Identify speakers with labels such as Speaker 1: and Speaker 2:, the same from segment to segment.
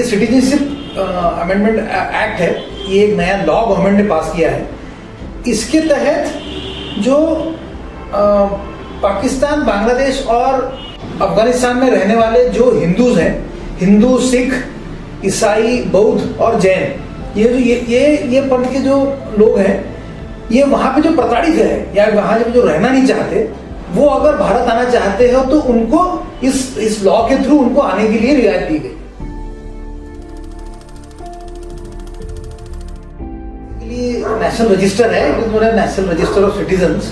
Speaker 1: Citizenship amendment act है, ये एक नया लॉ गवर्नमेंट ने पास किया है। इसके तहत जो पाकिस्तान, बांग्लादेश और अफगानिस्तान में रहने वाले जो हिंदूज हैं, हिंदू, सिख, ईसाई, बौद्ध और जैन, ये पंथ के जो लोग हैं, ये वहां पे जो प्रताड़ित है या वहां जो रहना नहीं चाहते, वो अगर भारत आना चाहते हो तो उनको इस लॉ के थ्रू उनको आने के लिए रियायत दी गई। नेशनल रजिस्टर है, नेशनल रजिस्टर ऑफ सिटीजन्स।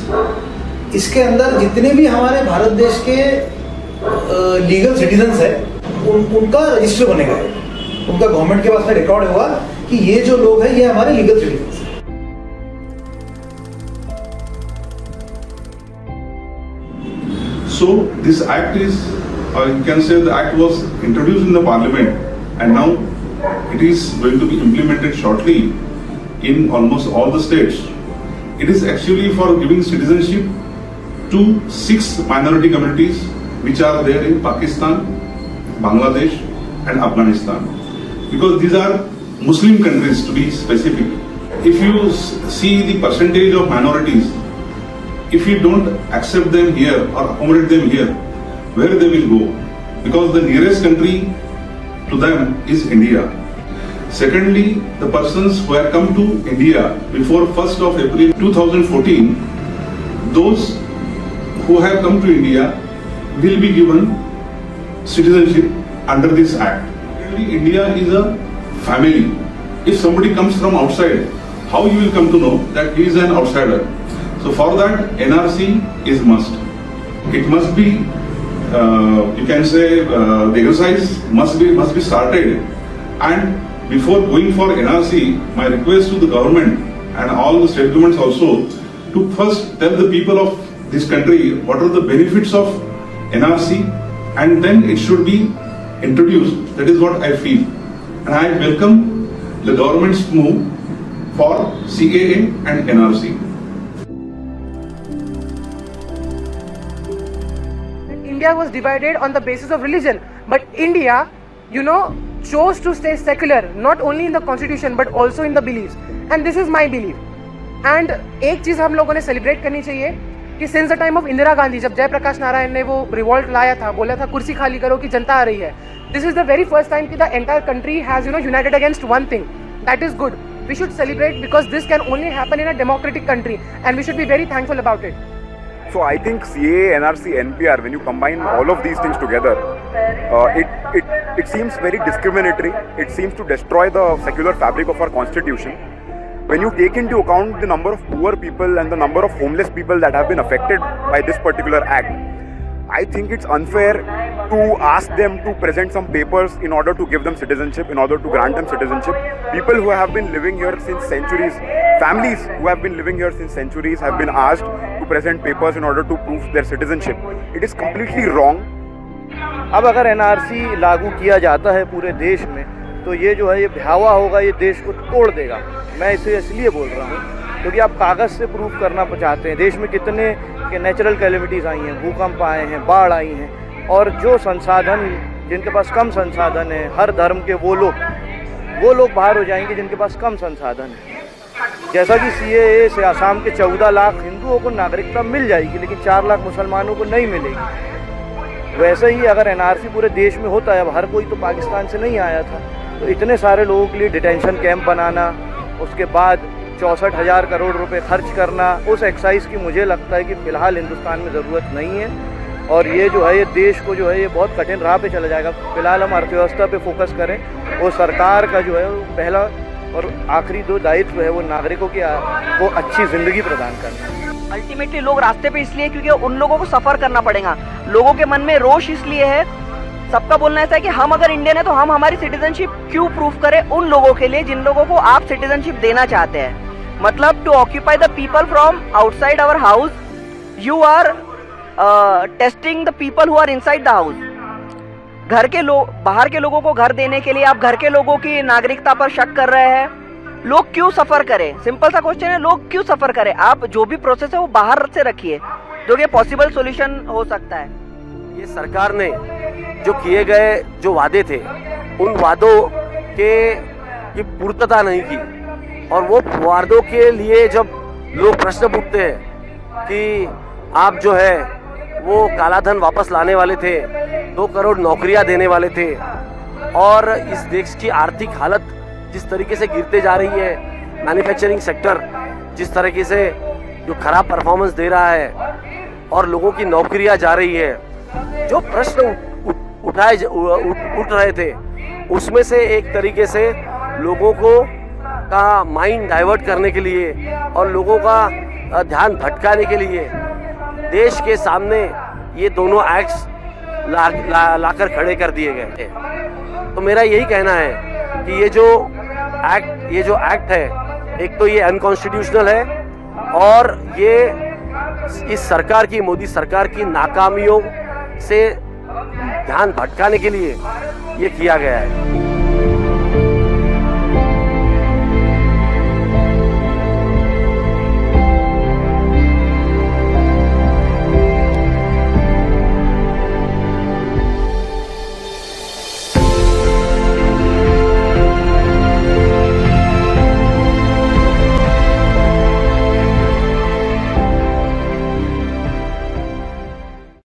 Speaker 1: इसके अंदर जितने भी हमारे भारत देश के लीगल सिटीजन्स है, उनका रजिस्टर बनेगा, उनका गवर्नमेंट के पास में रिकॉर्ड होगा कि ये जो लोग हैं ये हमारे लीगल सिटीजन्स हैं।
Speaker 2: So this act is, or you can say the act was introduced in the parliament and now it is going to be implemented shortly in almost all the states. It is actually for giving citizenship to 6 minority communities which are there in Pakistan, Bangladesh and Afghanistan. Because these are Muslim countries to be specific. If you see the percentage of minorities, if you don't accept them here or accommodate them here, where they will go? Because the nearest country to them is India. Secondly, the persons who have come to India before 1st of April 2014, those who have come to India will be given citizenship under this act. India is a family. If somebody comes from outside, how you will come to know that he is an outsider? So for that, NRC is must. It must be, you can say, the exercise must be started. And before going for NRC, my request to the government and all the state governments also to first tell the people of this country what are the benefits of NRC, and then it should be introduced. That is what I feel, and I welcome the government's move for CAA and NRC.
Speaker 3: India was divided on the basis of religion, but India, chose to stay secular, not only in the constitution but also in the beliefs, and this is my belief. And एक चीज हम लोगों ने celebrate करनी चाहिए कि since the time of Indira Gandhi, जब जयप्रकाश नारायण ने वो रिवॉल्ट लाया था, बोला था कुर्सी खाली करो कि जनता आ रही है, this is the very first time कि the entire country has united against one thing. That is good. We should celebrate because this can only happen in a democratic country and we should be very thankful about it.
Speaker 4: So I think CAA, NRC, NPR, when you combine all of these things together, it seems very discriminatory. It seems to destroy the secular fabric of our constitution. When you take into account the number of poor people and the number of homeless people that have been affected by this particular act, I think it's unfair to ask them to present some papers in order to give them citizenship, in order to grant them citizenship. People who have been living here since centuries, families who have been living here since centuries have been asked to present papers in order to prove their citizenship. It is completely wrong.
Speaker 5: अब अगर NRC लागू किया जाता है पूरे देश में तो ये जो है ये भयावह होगा, ये देश को तोड़ देगा. मैं इसे इसलिए बोल रहा हूँ क्योंकि आप कागज़ से प्रूव करना चाहते हैं. देश में कितने के नेचुरल कैलेमिटीज़ आई हैं, भूकंप आए हैं, बाढ़ आई हैं, और जो संसाधन, जिनके पास कम संसाधन है, हर धर्म के वो लोग बाहर हो जाएंगे जिनके पास कम संसाधन है. जैसा कि CAA से आसाम के 14 लाख हिंदुओं को नागरिकता मिल जाएगी लेकिन 4 लाख मुसलमानों को नहीं मिलेगी, वैसे ही अगर NRC पूरे देश में होता है, अब हर कोई तो पाकिस्तान से नहीं आया था, तो इतने सारे लोगों के लिए डिटेंशन कैंप बनाना, उसके बाद 64,000 करोड़ रुपए खर्च करना, उस एक्साइज की मुझे लगता है कि फ़िलहाल हिंदुस्तान में ज़रूरत नहीं है. और ये जो है ये देश को जो है ये बहुत कठिन राह पे चला जाएगा. फ़िलहाल हम अर्थव्यवस्था पे फोकस करें. वो सरकार का जो है वो पहला और आखिरी जो दायित्व है वो नागरिकों की वो अच्छी ज़िंदगी प्रदान करना.
Speaker 6: अल्टीमेटली लोग रास्ते पे इसलिए क्योंकि उन लोगों को सफ़र करना पड़ेगा. लोगों के मन में रोष इसलिए है, सबका बोलना ऐसा है कि हम अगर इंडियन है तो हम हमारी सिटीजनशिप क्यों प्रूफ करें उन लोगों के लिए जिन लोगों को आप सिटीजनशिप देना चाहते हैं. मतलब to occupy the people from outside our house, you are testing the people who are inside the house. घर के लोग, बाहर के लोगों को घर देने के लिए आप घर के लोगों की नागरिकता पर शक कर रहे हैं. लोग क्यों सफर करें? सिंपल सा क्वेश्चन है, लोग क्यों सफर करें? आप जो भी प्रोसेस है वो बाहर से रखिए, जो कि पॉसिबल सॉल्यूशन हो सकता है.
Speaker 7: ये सरकार ने जो किए गए जो वादे थे, उन वादों कि पूर्तता नहीं की। और वो वादों के लिए जब लोग प्रश्न पूछते हैं कि आप जो है वो काला धन वापस लाने वाले थे, 2 करोड़ नौकरियां देने वाले थे, और इस देश की आर्थिक हालत जिस तरीके से गिरते जा रही है, मैन्युफैक्चरिंग सेक्टर जिस तरीके से जो खराब परफॉर्मेंस दे रहा है और लोगों की नौकरियां जा रही है, जो प्रश्न उठ रहे थे उसमें से एक तरीके से लोगों को का माइंड डाइवर्ट करने के लिए और लोगों का ध्यान भटकाने के लिए देश के सामने ये दोनों एक्ट्स लाकर खड़े कर दिए गए। तो मेरा यही कहना है कि ये जो एक्ट है, एक तो ये अनकॉन्स्टिट्यूशनल है और ये इस सरकार की, मोदी सरकार की नाकामियों से ध्यान भटकाने के लिए ये किया गया है।